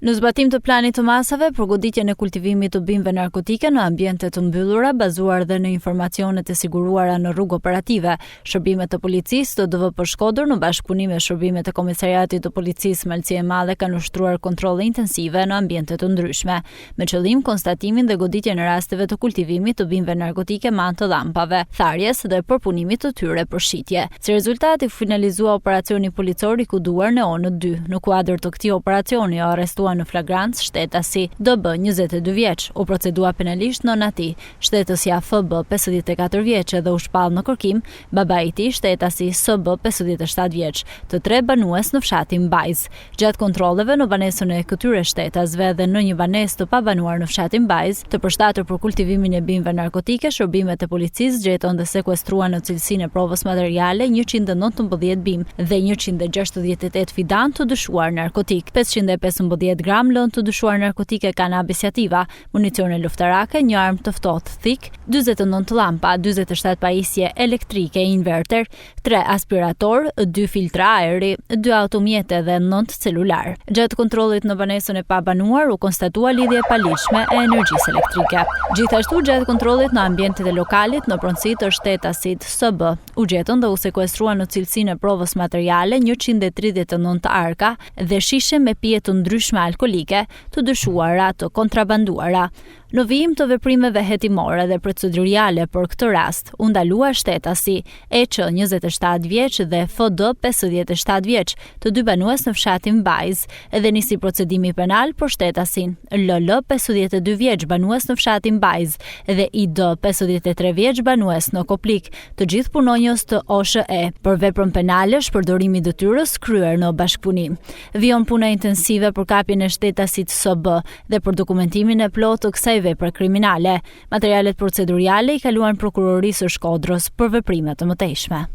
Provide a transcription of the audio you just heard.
Në zbatim të planit të masave për goditjen e kultivimit të bimëve narkotike në ambiente të mbyllura, bazuar dhe në informacionet e siguruara në rrugë operative, shërbimet të policisë të DVP Shkodër në bashkëpunim me shërbimet e Komisariatit të Policisë Malësie e Madhe kanë ushtruar kontrolle intensive në ambiente të ndryshme, me qëllim konstatimin dhe goditjen e rasteve të kultivimit të bimëve narkotike me anë të dhampave, tharjes dhe përpunimit të tyre për shitje. Si rezultat, i finalizua operacioni policor i kuduar në Onët 2. Në kuadër të këtij operacioni arrestuan në flagrancë shtetësi DB 22 vjeç, u procedua penalisht nona e tij, shtetësja FB 54 vjeç dhe u shpall në kërkim babai i tij, shtetësi SB 57 vjeç, të tre banues në fshatin Bajz. Gjatë kontrolleve në banesën e këtyre shtetasve dhe në një banesë të pabanuar në fshatin Bajz, të përshtatur për kultivimin e bimëve narkotike, shërbimet e policisë gjetën dhe sekuestruan në cilësinë e provës materiale 119 bimë dhe 168 fidan të dyshuar narkotik, 515 gram lënë të dyshuar narkotike kanabis sativa, municione luftarake, një armë të ftohtë thik, 49 llampa, 47 pajisje elektrike inverter, 3 aspirator, 2 filtra ajri, 2 automjete dhe 9 celular. Gjatë kontrollit në banesën e pabanuar u konstatua lidhje e paligjshme e energjisë elektrike. Gjithashtu gjatë kontrollit në ambientet e lokalit në pronësi të shtetasit SB, u gjetën dhe u sekuestruan në cilësinë e provës materiale 139 arka dhe shishe me pije të ndryshme alkolike të dyshuara të kontrabanduara. Në vijim të veprimeve hetimore dhe proceduriale për këtë rast, u ndalua shtetasi EQ 27 vjeç dhe FD 57 vjeç, të dy banues në fshatin Bajz, dhe nisi procedimi penal për shtetasin LL 52 vjeç banues në fshatin Bajz dhe ID 53 vjeç banues në Koplik, të gjithë punonjës të OSHE, për veprën penale shpërdorimi detyrës kryer në bashkëpunim. Vijon puna intensive për kapjen e shtetasit SB dhe për dokumentimin e plotë të kësaj vepre kriminale. Materialet proceduriale i kaluan prokurorisë së Shkodrës për veprime të mëtejshme.